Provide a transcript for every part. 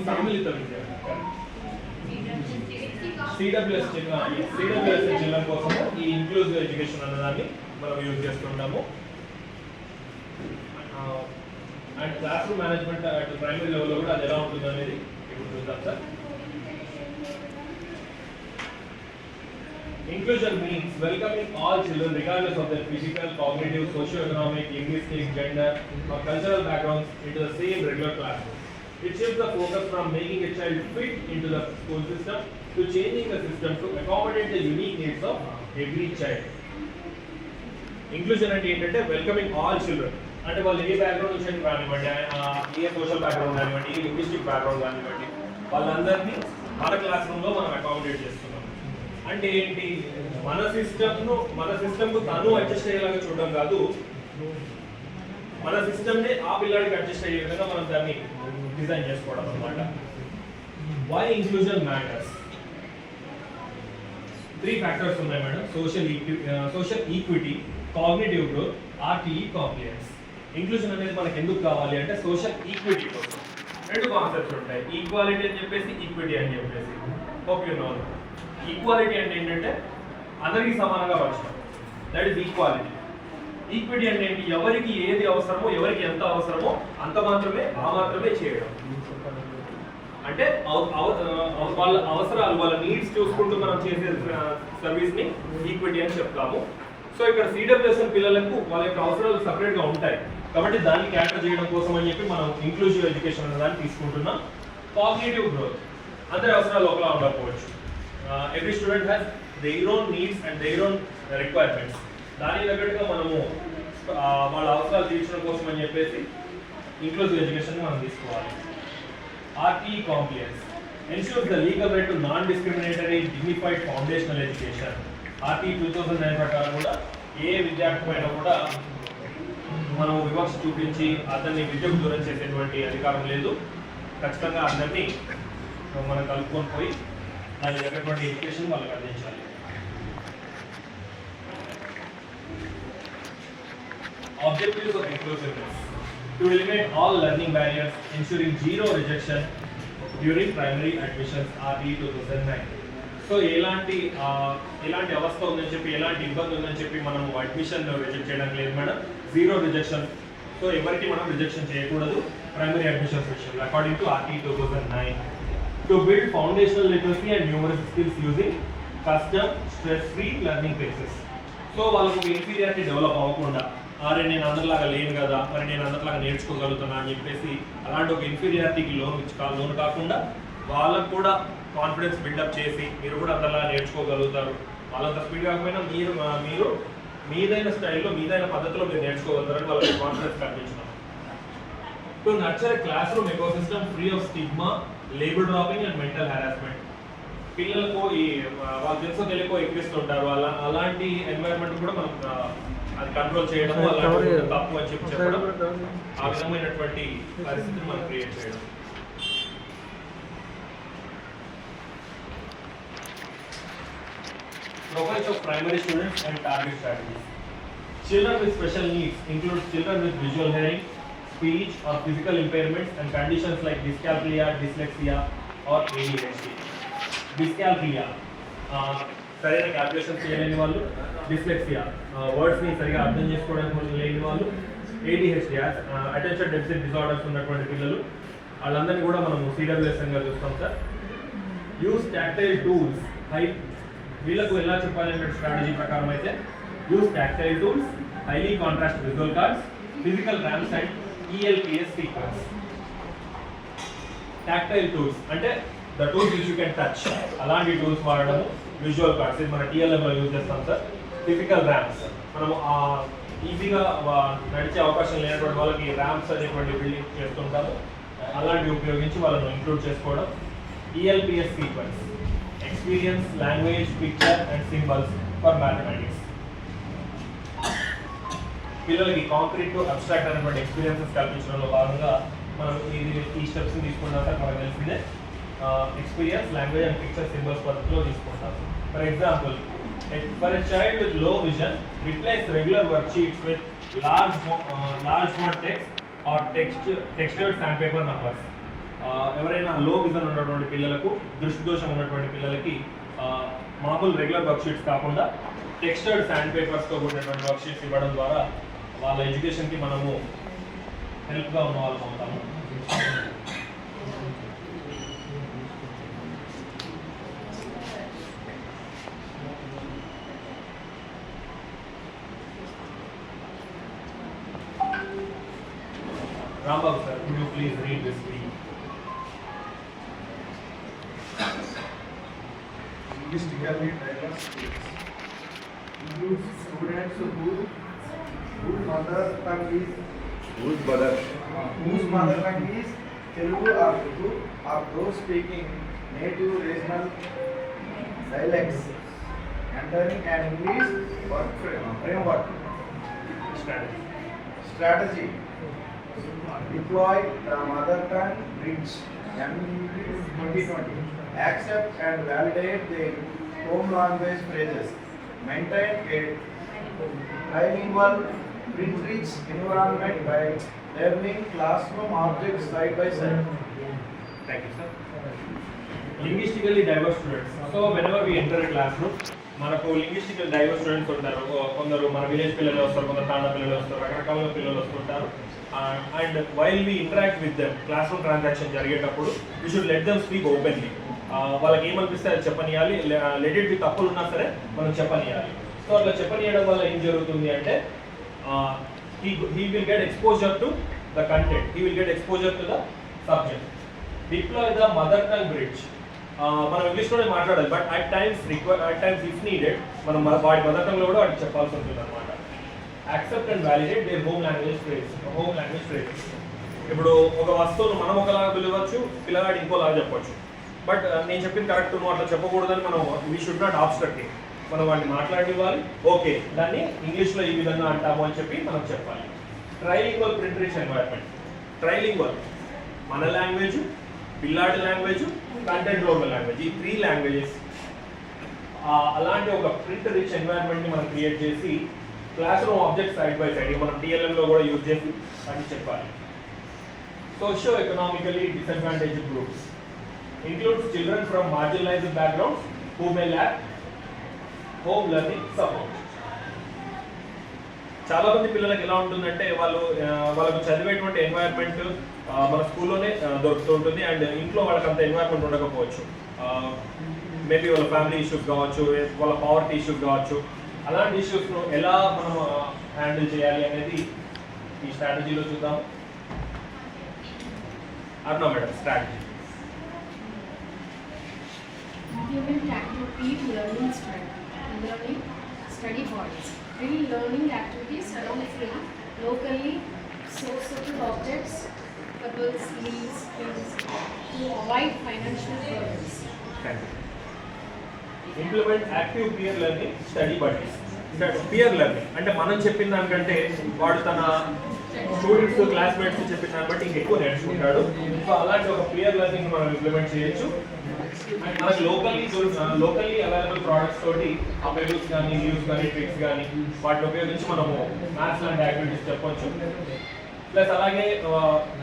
సమ్మిళిత విద్య CWS children కోసము ఈ inclusive education అన్నదాన్ని మనం యూజ్ చేస్తుంటాము. And class room management at primary లెవెల్లో కూడా అది ఎలా ఉంటుంది అనేది ఇప్పుడు చూద్దాం sir. Inclusion means welcoming all children regardless of their physical, cognitive, socio-economic, linguistic, gender or cultural backgrounds into the same regular classroom. It shifts the focus from making a child fit into the school system to changing the system to accommodate the unique needs of every child. Inclusion అంటే ఏంటంటే welcoming all children, అంటే వాళ్ళు ఏ background నుంచి కానివ్వండి, ఏ social background కానివ్వండి, ఏ linguistic background కానివ్వండి, వాళ్ళందరినీ మన క్లాస్ రూమ్లో మనం అకామిడేట్ చేస్తున్నాం. అంటే ఏంటి, మన సిస్టమ్కు తను అడ్జస్ట్ అయ్యేలాగా చూడడం కాదు, మన సిస్టమ్ని ఆ పిల్లాడికి అడ్జస్ట్ అయ్యే విధంగా మనం దాన్ని డిజైన్ చేసుకోవడం అన్నమాట. Why inclusion matters? 3 ఫ్యాక్టర్స్ ఉన్నాయి madam. Social equity, cognitive growth, RTE compliance. Inclusion అనేది మనకి ఎందుకు కావాలి అంటే సోషల్ ఈక్విటీ కోసం. 2 కాన్సెప్ట్స్ ఉంటాయి, ఈక్వాలిటీ అని చెప్పేసి, ఈక్విటీ అని చెప్పేసి. Hope you know. ఈక్వాలిటీ అంటే ఏంటంటే అందరికీ సమానంగా పంచడం, దట్ ఈస్ ఈక్వాలిటీ. ఈక్విటీ అంటే ఏంటి, ఎవరికి ఏది అవసరమో, ఎవరికి ఎంత అవసరమో అంత మాత్రమే, ఆ మాత్రమే చేయడం. అంటే వాళ్ళ అవసరాలు, వాళ్ళ నీడ్స్ చూసుకుంటూ మనం చేసే సర్వీస్ని ఈక్విటీ అని చెప్తాము. సో ఇక్కడ సిడబ్ల్యూఎస్ఎన్ పిల్లలకు వాళ్ళ యొక్క అవసరాలు సపరేట్గా ఉంటాయి కాబట్టి దాన్ని క్యాటర్ చేయడం కోసం అని చెప్పి మనం ఇంక్లూజివ్ ఎడ్యుకేషన్ అనే దాన్ని తీసుకుంటున్నాం. కాగ్నిటివ్ గ్రోత్, అందరి అవసరాలు ఒకలా ఉండకపోవచ్చు. Every student has their own needs and their own requirements. దానికి తగ్గట్టుగా మనము వాళ్ళ అవసరాలు తీర్చడం కోసం అని చెప్పేసి ఇంక్లూజివ్ ఎడ్యుకేషన్ మనం తీసుకోవాలి. RTE compliance ensures the legal right to non-discriminatory dignified foundational education. RTE 2009 ప్రకారం కూడా ఏ విద్యార్థి పైన కూడా మనం వివక్ష చూపించి అతన్ని విద్యకు దూరం చేసేటువంటి అధికారం లేదు. ఖచ్చితంగా అందరినీ మనం కలుపుకొని పోయి దాని దగ్గరటువంటి ఎడ్యుకేషన్ వాళ్ళకి అందించాలి. Objectives of inclusiveness: to eliminate all learning barriers, ensuring zero rejection during primary admissions. RE 2009. So ఎలాంటి అవస్థ ఉందని చెప్పి, ఎలాంటి ఇబ్బంది ఉందని చెప్పి మనం అడ్మిషన్ రిజెక్ట్ చేయడానికి లేదు మేడం. Zero rejection. సో ఎవరికి మనం రిజెక్షన్ చేయకూడదు ప్రైమరీ అడ్మిషన్స్ విషయంలో, according to RE 2009. To build foundational literacy and numeracy skills using custom stress-free learning phases. So వాళ్ళకు ఇన్ఫీరియారిటీ డెవలప్ అవ్వకుండా, అరే నేను అందరిలాగా లేను కదా, మరి నేను అందరిలాగా నేర్చుకోగలుగుతున్నా అని చెప్పేసి అలాంటి ఒక ఇన్ఫీరియారిటీకి లోన్ కాకుండా వాళ్ళకు కూడా కాన్ఫిడెన్స్ బిల్డప్ చేసి మీరు కూడా అందరిలాగా నేర్చుకోగలుగుతారు, వాళ్ళంత స్పీడ్ కాకపోయినా మీరు మీదైన స్టైల్లో, మీదైన పద్ధతిలో మీరు నేర్చుకోగలుగుతారని వాళ్ళకి కాన్ఫిడెన్స్ కల్పించడం. To nurture a classroom ecosystem free of stigma, label dropping and mental harassment. పిల్లలకు ఈ వాళ్ళు తెలుసో తెలియకో ఎక్కిస్తుంటారు, అలాంటి ఎన్వైరన్మెంట్ కూడా మనం అది కంట్రోల్ చేయడం, అలాంటి తప్పు అని చెప్పడం, ఆ విధమైనటువంటి పరిస్థితిని మనం క్రియేట్ చేయడం. Profiles of primary students and target strategies. Children with special needs include children with visual hearing, speech or physical impairments and conditions like dyscalculia, dyslexia or ADHD. Dyscalculia, సరైన క్యాల్కులేషన్స్ చేయలేని వాళ్ళు. డిస్లెక్సియా, వర్డ్స్ని సరిగా అర్థం చేసుకోవడానికి లేని వాళ్ళు. ADHD, attention deficit disorders ఉన్నటువంటి పిల్లలు, వాళ్ళందరినీ కూడా మనం సిడబ్ల్యూఎస్ఎన్గా చూస్తాం సార్. యూస్ టాక్టైల్ టూల్స్, వీళ్ళకు ఎలా చెప్పాలంటే స్ట్రాటజీ ప్రకారం అయితే use tactile tools, highly contrast visual cards, physical ramps and ELPS sequence. Tactile tools అంటే the tools which you can touch, అలాంటి టూల్స్ వాడడము. విజువల్ కార్డ్స్ ఇది మన TLMలో యూజ్ చేస్తాం సార్. ఫిజికల్ ర్యామ్స్, మనము ఈజీగా నడిచే అవకాశం లేనటువంటి వాళ్ళకి ర్యామ్స్ అనేటువంటి బిల్డింగ్ చేస్తుంటాము, అలాంటివి ఉపయోగించి వాళ్ళను ఇంక్లూడ్ చేసుకోవడం. ELPS sequence, experience, language, picture and symbols for mathematics. పిల్లలకి కాంక్రీట్ టు అబ్స్ట్రాక్ట్ అనేటువంటి ఎక్స్పీరియన్సెస్ కల్పించడంలో భాగంగా మనం ఈ స్టెప్స్ని తీసుకున్నాక మనకు తెలిసిందే experience, language and picture, symbols పద్ధతిలో తీసుకుంటాం. For example, for a child with low vision, replace regular worksheets with large font text or textured sandpaper numbers. ఎవరైనా లో విజన్ ఉన్నటువంటి పిల్లలకు, దృష్టి దోషం ఉన్నటువంటి పిల్లలకి మామూలు రెగ్యులర్ వర్క్షీట్స్ కాకుండా టెక్స్టర్డ్ శాండ్ పేపర్స్తో కూడినటువంటి వర్క్షీట్స్ ఇవ్వడం ద్వారా వాళ్ళ ఎడ్యుకేషన్కి మనము హెల్ప్గా ఉన్న వాళ్ళం అవుతాము. Rambabu sir, could you please read this brief? Linguistically diverse states includes students whose mother tongue is Telugu or Urdu, or those speaking native regional dialects entering an English work framework strategy. Deploy the mother tongue bridge MBB 2020. Accept and validate the home language phrases. Maintain a trilingual print-rich environment by learning classroom objects side by side. Thank you, sir. Linguistically diverse students. So whenever we enter a classroom, మనకు లింగ్విస్టికల్ divorce students ఉంటారు. కొందరు మన village పిల్లలు వస్తారు, కొందరు తాండా పిల్లలు వస్తారు, రకరకాల పిల్లలు వస్తుంటారు. And while we interact with them, classroom transaction జరిగేటప్పుడు we should let them speak openly. వాళ్ళకి ఏమనిపిస్తే అది చెప్పనియాలి, లెట్ ఇట్ బి తప్పులు ఉన్నా సరే మనం చెప్పనియాలి. సో అట్లా చెప్పనియడం వల్ల ఏం జరుగుతుంది అంటే he will get exposure to the content, he will get exposure to the subject. Deploy the mother tongue bridge. మనం ఇంగ్లీష్లోనే మాట్లాడాలి, but at times if needed మనం వాడి మదర్ టంగ్లో కూడా వాటికి చెప్పాల్సి ఉంటుంది అనమాట. Accept and validate their home language phrase. ఇప్పుడు ఒక వస్తువును మనం ఒకలాగా పిలవచ్చు, పిల్లగాడు ఇంకోలాగా చెప్పొచ్చు. బట్ నేను చెప్పింది కరెక్ట్, నువ్వు అట్లా చెప్పకూడదని మనం వీ షుడ్ నాట్ ఆబ్స్ట్రక్ట్. మనం వాడిని మాట్లాడివ్వాలి, ఓకే దాన్ని ఇంగ్లీష్లో ఈ విధంగా అంటాము అని చెప్పి మనం చెప్పాలి. Trilingual print rich environment. Trilingual మన లాంగ్వేజ్, పిల్లాడి లాంగ్వేజ్, కంటెంట్ లోకల్ లాంగ్వేజ్, ఈ 3 లాంగ్వేజెస్ అలాంటి ఒక ప్రింట్ రిచ్ ఎన్వైర్న్మెంట్ని మనం క్రియేట్ చేసి class room object side by side మనం టీఎల్ఎంలో కూడా యూజ్ చేసి అని చెప్పాలి. Socio economically disadvantaged groups includes children from marginalised backgrounds who may lakh home learning support. చాలా మంది పిల్లలకి ఎలా ఉంటుందంటే వాళ్ళకు చదివేటువంటి ఎన్వైర్న్మెంట్ మన స్కూల్లోనే దొరుకుతూ ఉంటుంది, అండ్ ఇంట్లో వాళ్ళకి అంత ఎన్వైర్న్మెంట్ ఉండకపోవచ్చు. మేబీ వాళ్ళ ఫ్యామిలీ ఇష్యూస్ కావచ్చు, వాళ్ళ పవర్టీ ఇష్యూస్ కావచ్చు. అలాంటి ఇష్యూస్ను ఎలా మనం హ్యాండిల్ చేయాలి అనేది ఈ స్ట్రాటజీలో చూద్దాం. Arna madam, strategy. Implement active learning study bodies. Free learning activities around free, locally sourceable objects, pebbles, leaves, pins, to avoid financial burdens. Implement active peer learning study buddies. Peer learning అంటే మనం చెప్పిన దానికంటే వాడు తన స్టూడెంట్స్, క్లాస్మేట్స్ చెప్పిన దాన్ని బట్టి ఇంకెక్కువ నేర్చుకుంటాడు. సో అలాంటి ఒక పియర్ లెర్నింగ్ మనం ఇంప్లిమెంట్ చేయొచ్చు. అండ్ మనకి లోకల్లీ అవైలబుల్ ప్రోడక్ట్స్ తోటి ఆ పెబుల్స్ కానీ, లీవ్స్ కానీ, ట్రిక్స్ కానీ వాటిని ఉపయోగించి మనము మ్యాథ్స్ లాంటి యాక్టివిటీస్ చెప్పొచ్చు. ప్లస్ అలాగే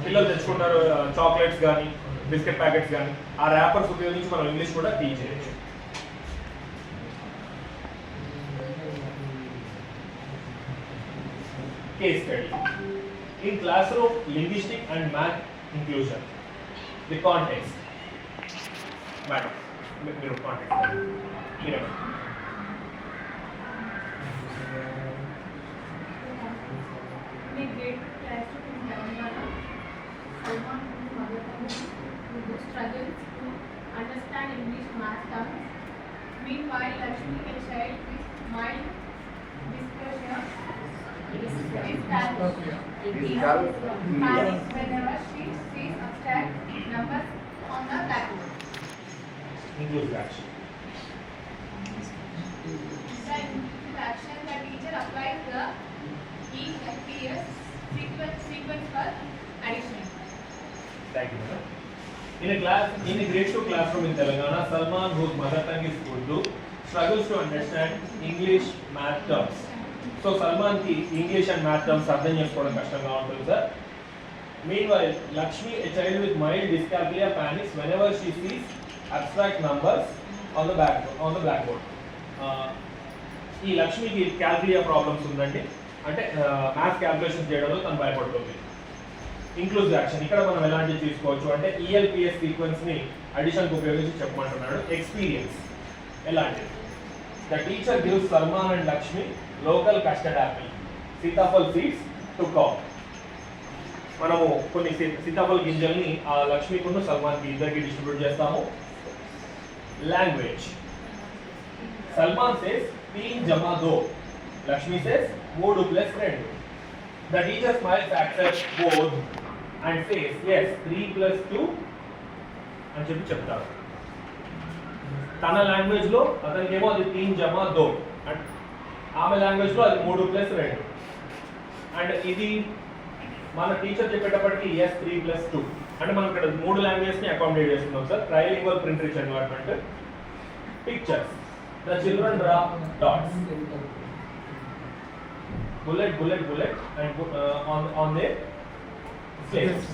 పిల్లలు తెచ్చుకుంటారు చాక్లెట్స్ కానీ, బిస్కెట్ ప్యాకెట్స్ కానీ, ఆ ర్యాపర్స్ ఉపయోగించి మనం ఇంగ్లీష్ కూడా టీచ్ చేయొచ్చు. Case study. In classroom, linguistic and math inclusion. The context. Madam, మీరు context. Here. In a great classroom in Telangana, Salman mother tongue who struggles to understand English math terms. Meanwhile, Lakshmi, a child with mild dyspraxia, is panics whenever she sees abstract numbers on the blackboard. Include action. The action, the teacher applies the ELPS sequence for addition. Thank you, madam. In a grade 2 classroom in Telangana, Salman, whose mother tongue is Urdu, struggles to understand English math terms. So Salman ki English and math terms అర్థం చేసుకోవడం కష్టంగా ఉంటుంది sir. Meanwhile, Lakshmi, a child with mild dyscalculia, panics whenever she sees abstract numbers on the blackboard. ఈ లక్ష్మికి క్యాల్కులియా problems ఉందండి, అంటే maths calculation చేయడంలో తను భయపడుతుంది. ఇంక్లూజివ్ యాక్షన్ ఇక్కడ మనం ఎలాంటివి తీసుకోవచ్చు అంటే ఈఎల్పిఎస్ సీక్వెన్స్ని అడిషన్కి ఉపయోగించి చెప్పమంటున్నాడు. ఎక్స్పీరియన్స్ ఎలాంటిది? The teacher gives Salman and Lakshmi local custard Apple Sitaphal seeds to cow. మనము కొన్ని సీతాఫల్ గింజల్ని ఆ లక్ష్మికును సల్మాన్కి ఇద్దరికి డిస్ట్రిబ్యూట్ చేస్తాము. లాంగ్వేజ్, సల్మాన్ సేస్ 3 జమా 2, Lakshmi says 3 + 2. The teacher smiles accepts both and says yes 3 + 2 అని చెప్తారు. తన లాంగ్వేజ్ లో అతనికేమో అది 3 జమా 2, అండ్ ఆమె లాంగ్వేజ్ లో అది 3 + 2. అండ్ ఇది మన టీచర్ చెప్పేటప్పటికి yes 3 + 2 అంటే మనం ఇక్కడ 3 లాంగ్వేజెస్ ని అకామిడేట్ చేస్తున్నాం sir. Trilingual print rich environment. Pictures, the children draw dots, bullet and on their slates.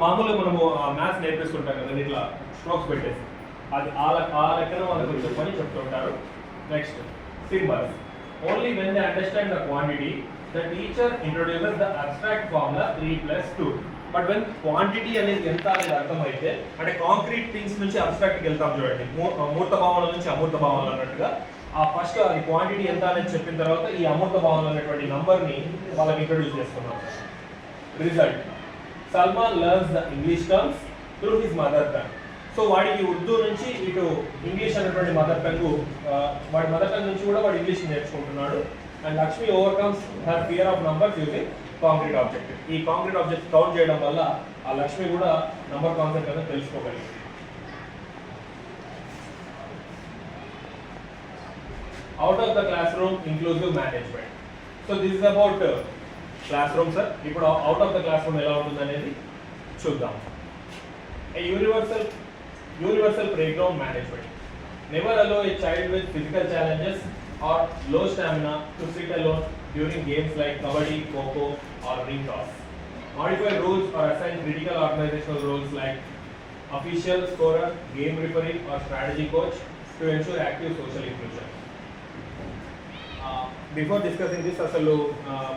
మామూలుగా మనము మ్యాథ్స్ నేర్పిస్తుంటాం కదా ఇట్లా స్ట్రోక్స్ పెట్టేసి, అది ఆ లెక్కన వాళ్ళకి చెప్పని చెప్తుంటారు. Next symbols, only when they understand the quantity the teacher introduces the abstract formula 3 + 2. But when quantity అనేది ఎంత అనేది అర్థమైతే, అంటే కాంక్రీట్ థింగ్స్ నుంచి అబ్స్ట్రాక్ట్కి వెళ్తాం చూడండి, మూర్త భావనల నుంచి అమూర్త భావనలు అన్నట్టుగా. ఆ ఫస్ట్ అది క్వాంటిటీ ఎంత అనేది చెప్పిన తర్వాత ఈ అమూర్త భావనలు అనేటువంటి నంబర్ని వాళ్ళకి ఇంట్రొడ్యూస్ చేస్తున్నాం. Result, Salman learns the English terms through his mother tongue. So వాడికి ఉర్దూ నుంచి ఇటు ఇంగ్లీష్ అనేటువంటి మదర్ టంగ్, వాడి మదర్ టంగ్ నుంచి కూడా వాడు ఇంగ్లీష్ నేర్చుకుంటున్నాడు. And Lakshmi overcomes her fear of numbers using concrete object. ఈ కాంక్రీట్ ఆబ్జెక్ట్ కౌంట్ చేయడం వల్ల ఆ లక్ష్మి కూడా నంబర్ కాన్సెప్ట్ అనేది తెలుసుకోగలిగింది. Out of the classroom inclusive management. So this is about classroom sir. ఇప్పుడు out of the class room ఎలా ఉంటుంది అనేది చూద్దాం. A universal playground management. Never allow a child with physical challenges or low stamina to sit alone during games like kabaddi, kho-kho or ring toss. Modify rules or assign critical organizational roles like official, scorer, game referee or strategy coach to ensure active social inclusion. Before discussing this, అసలు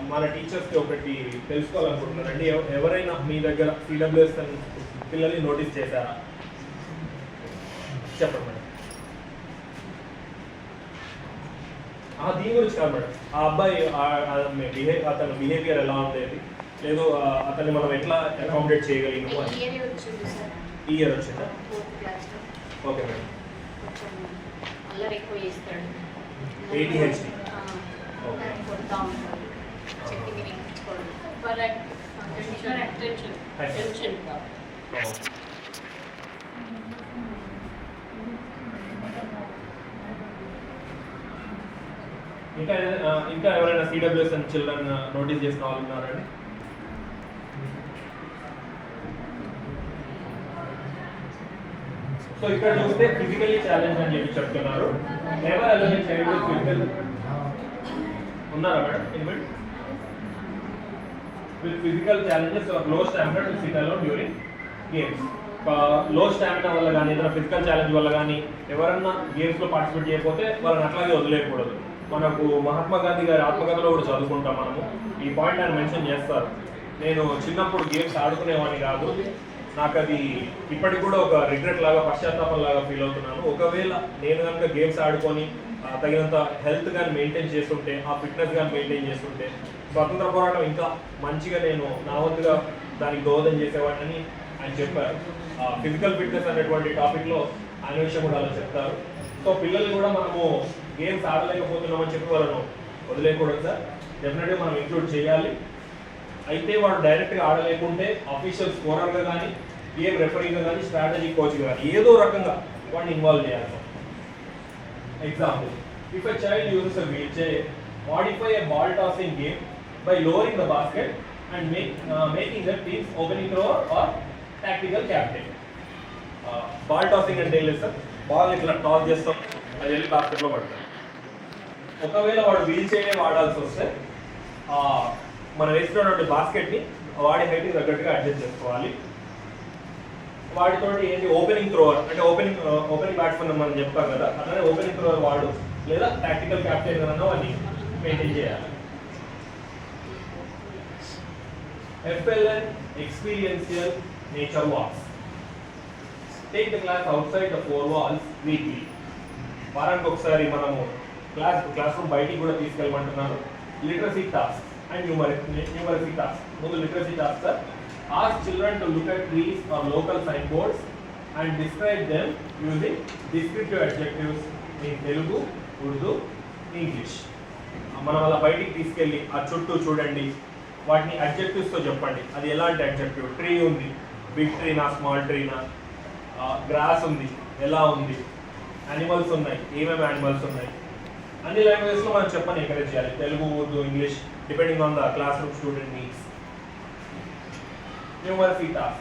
మన టీచర్స్కి ఒకటి తెలుసుకోవాలనుకుంటున్నానండి. ఎవరైనా మీ దగ్గర CWS పిల్లల్ని notice చేశారా? చెప్పండి madam. దీని గురించి కాదు మేడం, ఆ అబ్బాయి అతను బిహేవియర్ ఎలా ఉండేది, లేదు అతన్ని మనం ఎట్లా అకామిడేట్ చేయగలిగాము అని. ఈ ఇయర్ వచ్చిందా? Okay madam. ADHD. ఇంకా ఎవరైనా సిడబ్ల్యూఎస్ అండ్ చిల్డ్రన్ నోటీస్ చేసిన వాళ్ళు ఉన్నారండి? సో ఇక్కడ చూస్తే ఫిజికల్లీ ఛాలెంజ్ అని చెప్పి చెప్తున్నారు. Never allow a child with physical, ఉన్నారా madam? Invite with physical challenges or low stamina to sit alone during games. Low stamina వల్ల కానీ ఏదైనా ఫిజికల్ ఛాలెంజ్ వల్ల కానీ ఎవరన్నా గేమ్స్లో పార్టిసిపేట్ చేయకపోతే వాళ్ళని అట్లాగే వదిలేయకూడదు. మనకు మహాత్మా గాంధీ గారి ఆత్మకథలో కూడా చదువుకుంటాం మనము. ఈ పాయింట్ ఆయన మెన్షన్ చేస్తారు. నేను చిన్నప్పుడు గేమ్స్ ఆడుకునేవాడిని కాదు, నాకు అది ఇప్పటికి కూడా ఒక రిగ్రెట్ లాగా, పశ్చాత్తాపం లాగా ఫీల్ అవుతున్నాను. ఒకవేళ నేను కనుక గేమ్స్ ఆడుకొని తగినంత హెల్త్ కానీ మెయింటైన్ చేస్తుంటే, ఆ ఫిట్నెస్ కానీ మెయింటైన్ చేస్తుంటే స్వతంత్ర పోరాటం ఇంకా మంచిగా నేను నా వంతుగా దానికి దోహదం చేసేవాడిని ఆయన చెప్పారు. ఫిజికల్ ఫిట్నెస్ అనేటువంటి టాపిక్లో ఆయన విషయం కూడా అలా చెప్తారు. సో పిల్లలు కూడా మనము గేమ్స్ ఆడలేకపోతున్నామని చెప్పి వాళ్ళను వదిలేయకూడదు సార్. డెఫినెట్గా మనం ఇంక్లూడ్ చేయాలి. అయితే వాడు డైరెక్ట్గా ఆడలేకుంటే అఫీషియల్ స్కోరర్గా కానీ, గేమ్ రెఫరీగా కానీ, స్ట్రాటజీ కోచ్గా కానీ ఏదో రకంగా వాడిని ఇన్వాల్వ్ చేయాలి sir. Example, if a child uses a wheelchair, modify a ball tossing game by lowering the basket and making the team's opening thrower or tactical captain. Ball tossing అంటే ఏం లేదు sir, ball ఇట్లా toss చేస్తాం, అది వెళ్ళి బాస్కెట్లో పడతాం. ఒకవేళ వాడు వీల్ చైర్ వాడాల్సి వస్తే మనం వేసుకున్నటువంటి బాస్కెట్ని వాడి హైట్కి తగ్గట్టుగా అడ్జస్ట్ చేసుకోవాలి. వాటితోటి ఏంటి ఓపెనింగ్ త్రోవర్ అంటే ఓపెనింగ్ బ్యాట్స్మెన్ మనం చెప్తాం కదా, అట్లానే ఓపెనింగ్ త్రోవర్ వాడు లేదా టాక్టికల్ క్యాప్టెన్ అన్న వాడిని మెయింటైన్ చేయాలి. FLN experiential nature walks. Take the class outside the four walls weekly. వారానికి ఒకసారి మనము క్లాస్ రూమ్ బయటికి కూడా తీసుకెళ్ళమంటున్నారు. Literacy task and numeracy task. ముందు literacy task sir. Ask children to look at trees or local signboards and describe them using descriptive adjectives in Telugu, Urdu, English. మనం అలా బయటికి తీసుకెళ్ళి ఆ చుట్టూ చూడండి, వాటిని అడ్జెక్టివ్స్తో చెప్పండి. అది ఎలాంటి అడ్జెక్టివ్? ట్రీ ఉంది, బిగ్ ట్రీనా, స్మాల్ ట్రీనా, గ్రాస్ ఉంది, ఎలా ఉంది, యానిమల్స్ ఉన్నాయి, ఏమేమి యానిమల్స్ ఉన్నాయి, అన్ని లాంగ్వేజెస్లో మనం చెప్పని ఎంకరేజ్ చేయాలి. Telugu, Urdu, English depending on the class room student needs. Numeracy task.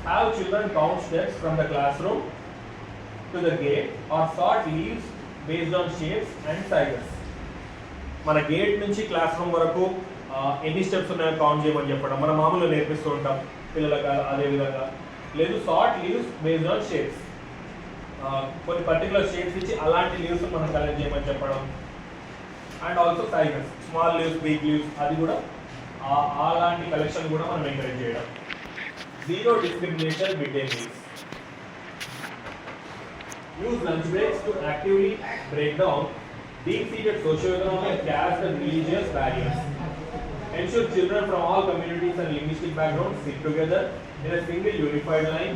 Have children count steps from the classroom to the gate or sort leaves based on shapes and sizes. మన gate నుంచి class room వరకు ఎన్ని steps ఉన్నాయో count చేయమని చెప్పడం మనం మామూలుగా నేర్పిస్తూ ఉంటాం పిల్లలకు. అదేవిధంగా లేదు sort leaves based on shapes, కొన్ని పర్టికులర్ షేప్స్ ఇచ్చి అలాంటి లీవ్స్ మనం కలెక్ట్ చేయమని చెప్పడం. And also sizes, small leaves, big leaves, అది కూడా అలాంటి కలెక్షన్ కూడా మనం ఎంకరేజ్ చేయడం. Zero discrimination midday meals. Use lunch breaks to actively break down deep-seated socio-economic, caste and religious barriers. Ensure children from all communities and linguistic backgrounds sit together in a single unified line.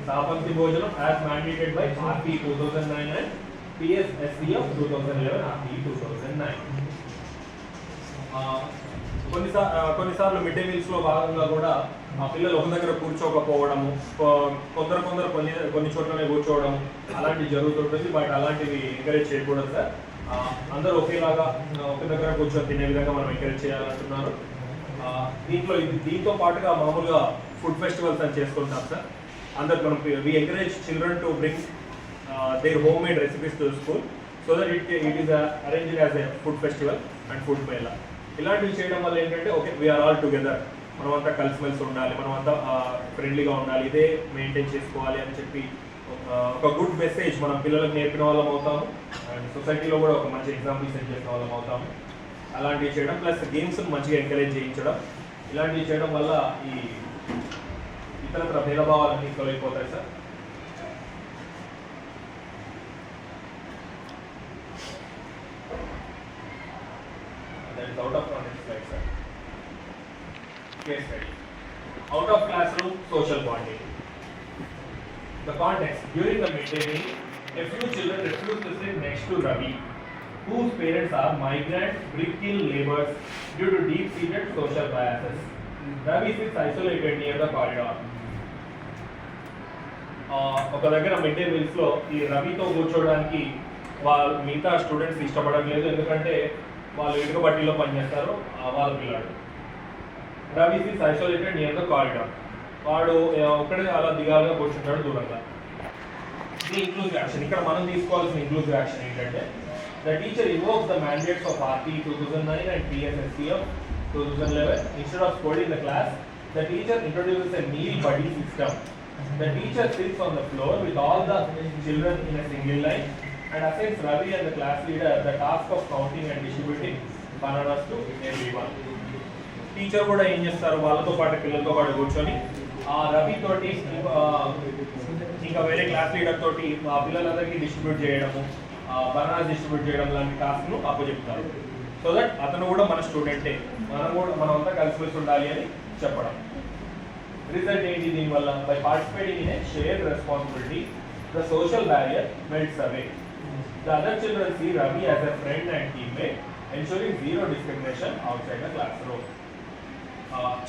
Sapanti Bhojanam as mandated by RP 2009 and PSSCF 2011 RP 2009. కొన్నిసార్లు mid day మీల్స్లో భాగంగా కూడా ఆ పిల్లలు ఒక దగ్గర కూర్చోకపోవడము, కొందరు కొన్ని చోట్లనే కూర్చోవడము అలాంటివి జరుగుతుంటుంది. బట్ అలాంటివి ఎంకరేజ్ చేయకూడదు సార్. అందరూ ఒకేలాగా ఒక దగ్గర కూర్చొని తినే విధంగా మనం ఎంకరేజ్ చేయాలంటున్నారు. దీంతో పాటుగా మామూలుగా ఫుడ్ ఫెస్టివల్స్ అని చేసుకుంటాం సార్. అందరు మనం we encourage children to bring their home made recipes to school so that it is arranged as a food festival and food mela. ఇలాంటివి చేయడం వల్ల ఏంటంటే ఓకే వీఆర్ ఆల్ టుగెదర్, మనమంతా కలిసిమెలిసి ఉండాలి, మనమంతా ఫ్రెండ్లీగా ఉండాలి, ఇదే మెయింటైన్ చేసుకోవాలి అని చెప్పి ఒక గుడ్ మెసేజ్ మనం పిల్లలకు నేర్పిన వాళ్ళం అవుతాము. అండ్ సొసైటీలో కూడా ఒక మంచి ఎగ్జాంపుల్ సెట్ చేసిన వాళ్ళం అవుతాము. అలాంటివి చేయడం ప్లస్ గేమ్స్ మంచిగా ఎంకరేజ్ చేయించడం, ఇలాంటివి చేయడం వల్ల ఈ ఇతరత్ర భేదభావాలన్నీ తొలగిపోతాయి sir. That is out of context slide, sir. Case study. Out of classroom social bonding. The context: during the midday meal, a few children refused to sit next to Ravi, whose parents are migrant brick-kiln laborers due to deep-seated social biases. Ravi sits isolated near the corridor. ఒక దగ్గర mid day మీల్స్లో ఈ రవితో కూర్చోవడానికి వాళ్ళు మిగతా students ఇష్టపడట్లేదు, ఎందుకంటే వాళ్ళు ఇటుక బట్టీలో పనిచేస్తారు వాళ్ళ పిల్లాడు. Ravi is isolated near the corridor. వాడు ఒక్కడే అలా దిగాలుగా కూర్చుంటాడు దూరంగా. ఇది ఇంక్లూజివ్ యాక్షన్. ఇక్కడ మనం తీసుకోవాల్సిన ఇంక్లూజివ్ యాక్షన్ ఏంటంటే the teacher invokes the mandates of RT 2009 and PSSCF 2011. Instead of scolding the class, the teacher introduces a meal buddy system. The teacher sits on the floor with all the children in a single line and assigns Ravi and the class leader the task of counting and distributing bananas to everyone. Teacher కూడా ఏం చేస్తారు, వాళ్ళతో పాటు పిల్లలతో పాటు కూర్చొని ఆ రవి తోటి ఇంకా వేరే క్లాస్ లీడర్ తోటి ఆ పిల్లలందరికీ డిస్ట్రిబ్యూట్ చేయడము, బనానాస్ డిస్ట్రిబ్యూట్ చేయడం లాంటి టాస్క్ను అప్పచెప్తారు. సో దట్ అతను కూడా మన స్టూడెంటే, మనమంతా కలిసి ఉండాలి అని చెప్పడం. రిజల్ట్ ఏంటి దీనివల్ల? By participating in a shared responsibility the social barrier melts away. The other children see Ravi as a friend and teammate, ensuring zero discrimination outside the classroom.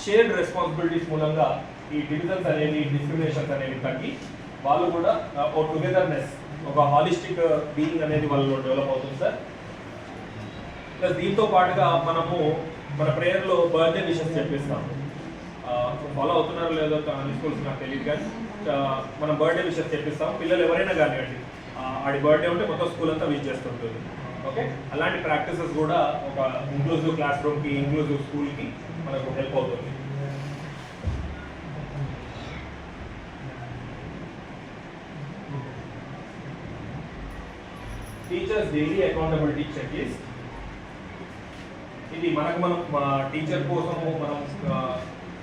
Shared responsibilities మూలంగా ఈ డివిజన్స్ అనేవి, discriminations అనేవి తగ్గి వాళ్ళు కూడా ఒక togetherness, ఒక holistic being అనేది వాళ్ళు డెవలప్ అవుతుంది సార్. ప్లస్ దీంతో పాటుగా మనము మన ప్రేయర్లో బర్త్డే విషెస్ చెప్పిస్తాం. ఫాలో అవుతున్నారో లేదో అన్ని స్కూల్స్ నాకు తెలియదు, కానీ మనం బర్త్డే విషెస్ చెప్పిస్తాం. పిల్లలు ఎవరైనా కానివ్వండి, ఆడి బర్త్డే ఉంటే మొత్తం స్కూల్ అంతా విష్ చేస్తుంటుంది. ఓకే, అలాంటి ప్రాక్టీసెస్ కూడా ఒక ఇంక్లూజివ్ క్లాస్ రూమ్కి, ఇంక్లూజివ్ స్కూల్కి మనకు హెల్ప్ అవుతుంది. Teachers daily accountability check list. ఇది మనం టీచర్ కోసము మనం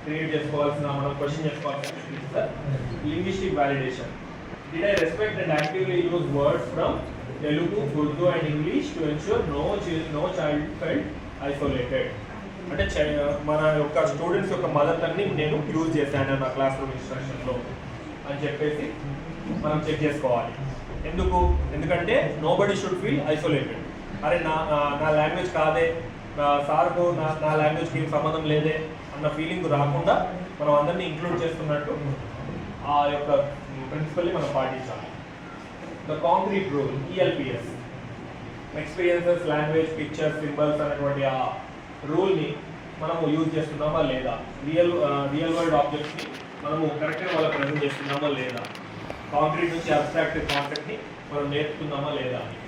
క్రియేట్ చేసుకోవాల్సిన, మనం క్వశ్చన్ చేసుకోవాల్సిన linguistic validation. Did I respect and actively use words from Telugu, Urdu and English to ensure no child felt isolated? అంటే మన యొక్క స్టూడెంట్స్ యొక్క మదర్ టంగ్ని నేను యూజ్ చేశాను నా క్లాస్ రూమ్ ఇన్స్ట్రక్షన్లో అని చెప్పేసి మనం చెక్ చేసుకోవాలి. ఎందుకంటే నోబడీ షుడ్ ఫీల్ ఐసోలేటెడ్. అరే నా లాంగ్వేజ్ కాదే, సార్కు నా లాంగ్వేజ్కి ఏం సంబంధం లేదే అన్న ఫీలింగ్ రాకుండా మనం అందరినీ ఇంక్లూడ్ చేస్తున్నట్టు ఆ యొక్క ప్రిన్సిపల్ని మనం పాటించాలి. The concrete rule, ELPS, experiences, language, pictures, symbols అనేటువంటి ఆ రూల్ని మనము యూజ్ చేస్తున్నామా లేదా, రియల్ వరల్డ్ ఆబ్జెక్ట్స్ని మనము కరెక్ట్గా వాళ్ళకి ప్రజెంట్ చేస్తున్నామా లేదా, కాంక్రీట్ నుంచి అబ్స్ట్రాక్ట్ కాన్సెప్ట్ని మనం నేర్పుతున్నామా లేదా అని.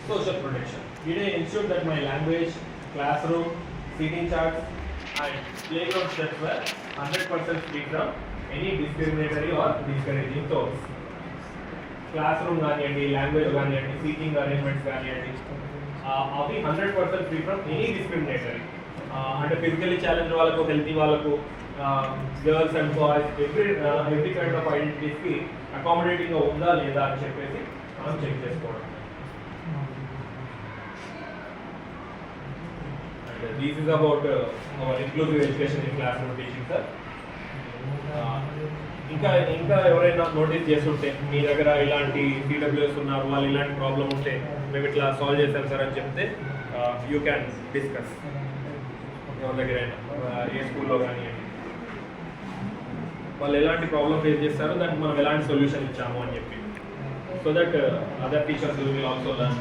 Social protection. Did I ensure that my language, classroom, seating charts and playground steps were 100% free from any discriminatory or discouraging thoughts? Classroom కానివ్వండి, లాంగ్వేజ్ కానివ్వండి, సీటింగ్ అరేంజ్మెంట్స్ కానివ్వండి, అవి 100% ఫ్రీ ఫ్రమ్ ఎనీ డిస్క్రిమినేటరీ. అంటే physically challenge వాళ్ళకు, healthy వాళ్ళకు, girls and boys, every kind of ఐడెంటిటీస్కి అకామిడేటింగ్గా ఉందా లేదా అని చెప్పేసి మనం చెక్ చేసుకోవడం. And this is about our inclusive education in classroom teaching sir. ఇంకా ఎవరైనా నోటీస్ చేస్తుంటే మీ దగ్గర ఇలాంటి CWS ఉన్నారు, వాళ్ళు ఇలాంటి ప్రాబ్లం ఉంటే మేము ఇట్లా సాల్వ్ చేశాం సార్ అని చెప్తే యూ క్యాన్ డిస్కస్ ఎవరి దగ్గరైనా, ఏ స్కూల్లో కానీ వాళ్ళు ఎలాంటి ప్రాబ్లం ఫేస్ చేస్తారో దానికి మనం ఎలాంటి సొల్యూషన్ ఇచ్చాము అని చెప్పి, so that other teachers will also learn.